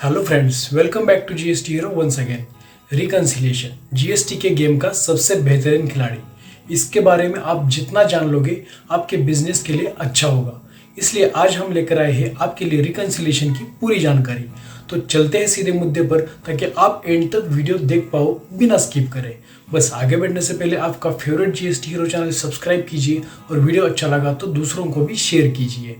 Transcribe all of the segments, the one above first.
Hello friends, welcome back to GST hero once again. Reconciliation GST के game का सबसे बेहतरीन खिलाड़ी। इसके बारे में आप जितना जान लोगे आपके बिजनेस के लिए अच्छा होगा। इसलिए आज हम लेकर आए हैं आपके लिए रिकंसिलिएशन की पूरी जानकारी। तो चलते हैं सीधे मुद्दे पर ताकि आप एंड तक वीडियो देख पाओ बिना स्किप करें। बस आगे बढ़ने से पहले आपका favourite GST hero channel subscribe कीजिए और वीडियो अच्छा लगा तो दूसरों को भी शेयर कीजिए।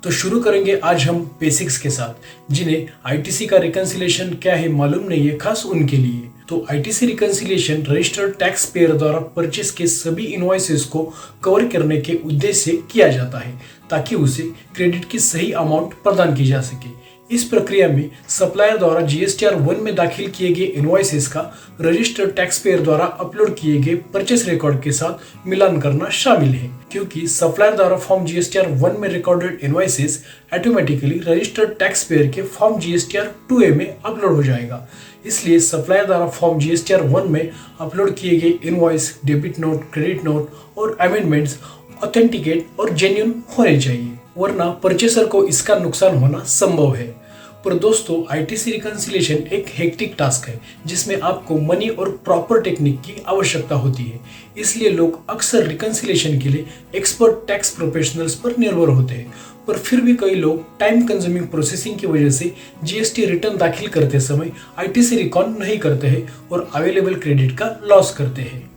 तो शुरू करेंगे आज हम बेसिक्स के साथ। जिन्हें आईटीसी का रिकंसिलिएशन क्या है मालूम नहीं है, खास उनके लिए। तो ITC reconciliation registered tax payer द्वारा परचेस के सभी इनवॉइसेस को कवर करने के उद्देश्य से किया जाता है ताकि उसे क्रेडिट की सही अमाउंट प्रदान की जा सके। इस प्रक्रिया में सप्लायर द्वारा जीएसटीआर 1 में दाखिल किए गए इनवॉइसेस का रजिस्टर्ड टैक्स पेयर द्वारा अपलोड किए गए परचेस रिकॉर्ड के साथ मिलान करना शामिल है, क्योंकि सप्लायर द्वारा फॉर्म जीएसटीआर 1 में recorded invoices automatically registered tax payer के फॉर्म जीएसटीआर 2A में अपलोड हो जाएगा। इसलिए सप्लायर द्वारा फॉर्म जीएसटीआर 1 में अपलोड किए गए invoice, debit note, credit note और अमेंडमेंट्स ऑथेंटिकेट और जेन्युइन होने चाहिए, वरना परचेसर को इसका नुकसान होना संभव है। पर दोस्तों, आईटीसी रिकंसिलिएशन एक हेक्टिक टास्क है जिसमें आपको मनी और प्रॉपर टेक्निक की आवश्यकता होती है। इसलिए लोग अक्सर रिकंसिलिएशन के लिए एक्सपर्ट टैक्स प्रोफेशनल्स पर निर्भर होते हैं। पर फिर भी कई लोग टाइम कंज्यूमिंग प्रोसेसिंग की वजह से जीएसटी रिटर्न दाखिल करते समय आईटीसी रिकॉन नहीं करते हैं और अवेलेबल क्रेडिट का लॉस करते हैं।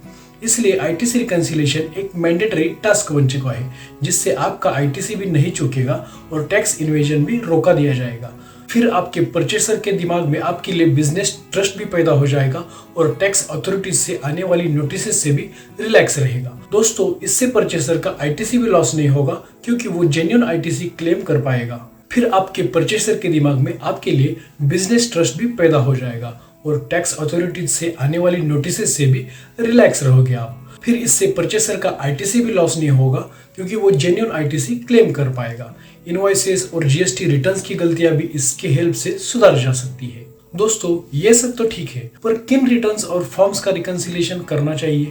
इसलिए आईटीसी रिकंसिलिएशन एक मैंडेटरी टास्क बन चुका है, जिससे आपका आईटीसी भी नहीं चूकेगा और टैक्स इन्वेजन भी रोका दिया जाएगा। फिर आपके परचेसर के दिमाग में आपके लिए बिजनेस ट्रस्ट भी पैदा हो जाएगा और टैक्स अथॉरिटीज से आने वाली नोटिस से भी रिलैक्स रहेगा। दोस्तों, इससे परचेसर का आईटीसी भी लॉस नहीं होगा, क्योंकि वो जेन्युइन आईटीसी क्लेम कर पाएगा। फिर आपके परचेसर के दिमाग में आपके लिए बिजनेस ट्रस्ट भी पैदा हो जाएगा और टैक्स अथॉरिटीज से आने वाली नोटिस से भी रिलैक्स रहोगे आप। फिर इससे परचेसर का आईटीसी भी लॉस नहीं होगा, क्योंकि वो जेन्युइन आईटीसी क्लेम कर पाएगा। इनवॉइसेस और जीएसटी रिटर्न्स की गलतियां भी इसके हेल्प से सुधार जा सकती है। दोस्तों, ये सब तो ठीक है, पर किन रिटर्न्स और फॉर्म्स का रिकंसिलिएशन करना चाहिए?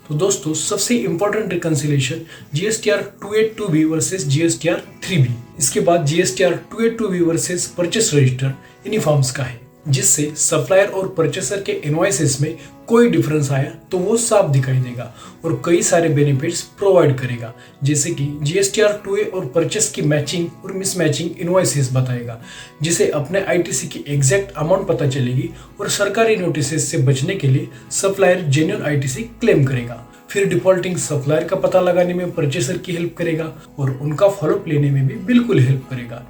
तो दोस्तों, सबसे important reconciliation GSTR 2A-2B versus GSTR 3B, इसके बाद GSTR 2A-2B versus purchase register, इन्हीं फॉर्म्स का है। जिससे सप्लायर और परचेसर के इनवॉइसेस में कोई डिफरेंस आया तो वो साफ दिखाई देगा और कई सारे बेनिफिट्स प्रोवाइड करेगा, जैसे कि जीएसटीआर 2A और परचेस की मैचिंग और मिसमैचिंग इनवॉइसेस बताएगा, जिसे अपने आईटीसी की एग्जैक्ट अमाउंट पता चलेगी और सरकारी नोटिस से बचने के लिए सप्लायर जेन्युइन आईटीसी क्लेम करेगा। फिर डिफॉल्टिंग सप्लायर का पता लगाने में परचेसर की हेल्प करेगा और उनका फॉलोअप लेने में भी बिल्कुल हेल्प करेगा।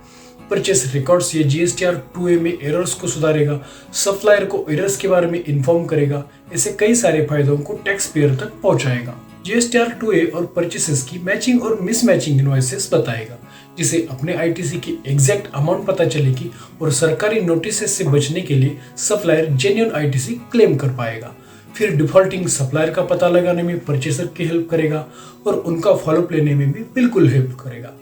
परचेस रिकॉर्ड्स ये जीएसटीआर 2A में एरर्स को सुधारेगा, सप्लायर को एरर्स के बारे में इन्फॉर्म करेगा। ऐसे कई सारे फायदों को टैक्स पेयर तक पहुंचाएगा। जीएसटीआर 2A और परचेसेस की मैचिंग और मिसमैचिंग इनवॉइसेस बताएगा, जिसे अपने आईटीसी की एग्जैक्ट अमाउंट पता चलेगी और सरकारी नोटिस से बचने के लिए सप्लायर जेन्युइन आईटीसी क्लेम कर पाएगा। फिर डिफॉल्टिंग सप्लायर का पता लगाने में परचेसर की हेल्प करेगा और उनका फॉलोअप लेने में भी बिल्कुल हेल्प करेगा।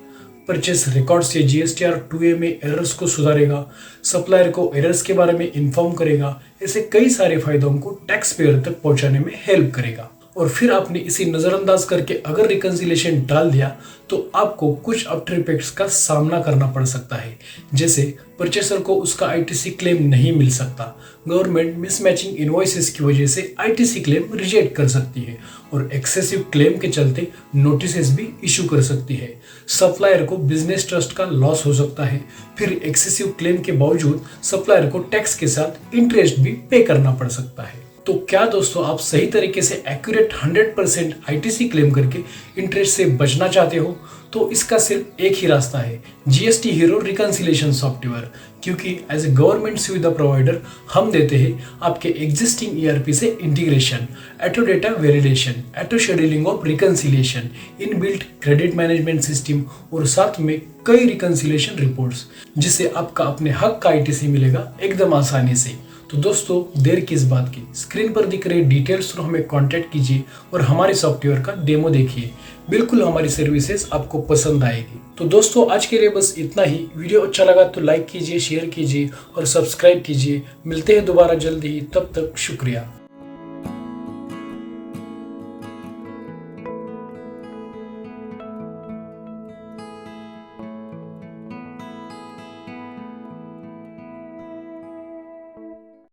परचेस रिकॉर्ड से जीएसटीआर 2A में एरर्स को सुधारेगा, सप्लायर को एरर्स के बारे में इन्फॉर्म करेगा। ऐसे कई सारे फायदों को टैक्स पेयर तक पहुंचाने में हेल्प करेगा। और फिर आपने इसे नजरअंदाज करके अगर रिकंसिलिएशन डाल दिया तो आपको कुछ आफ्टर इफेक्ट्स का सामना करना पड़ सकता है, जैसे परचेसर को उसका आईटीसी क्लेम नहीं मिल सकता, गवर्नमेंट मिसमैचिंग इनवॉइसेस की वजह से आईटीसी क्लेम रिजेक्ट कर सकती है और एक्सेसिव क्लेम के चलते नोटिस भी इशू कर सकती है, सप्लायर को बिजनेस ट्रस्ट का लॉस हो सकता है। फिर एक्सेसिव क्लेम के बावजूद सप्लायर को टैक्स के साथ इंटरेस्ट भी पे करना पड़ सकता है। तो क्या दोस्तों, आप सही तरीके से एक्यूरेट 100% आईटीसी क्लेम करके इंटरेस्ट से बचना चाहते हो? तो इसका सिर्फ एक ही रास्ता है, जीएसटी हीरो रिकंसिलिएशन सॉफ्टवेयर। क्योंकि एज ए गवर्नमेंट सुविधा प्रोवाइडर हम देते हैं आपके एग्जिस्टिंग ईआरपी से integration, auto data validation, auto scheduling of reconciliation, inbuilt credit management system और साथ में कई रिकंसिलिएशन रिपोर्ट्स, जिससे आपका अपने हक का आईटीसी मिलेगा एकदम आसानी से। तो दोस्तों, देर किस बात की, स्क्रीन पर दिख रहे डिटेल्स थ्रू हमें कांटेक्ट कीजिए और हमारे सॉफ्टवेयर का डेमो देखिए। बिल्कुल हमारी सर्विसेज आपको पसंद आएगी। तो दोस्तों, आज के लिए बस इतना ही। वीडियो अच्छा लगा तो लाइक कीजिए, शेयर कीजिए और सब्सक्राइब कीजिए। मिलते हैं दोबारा जल्दी ही, तब तक शुक्रिया।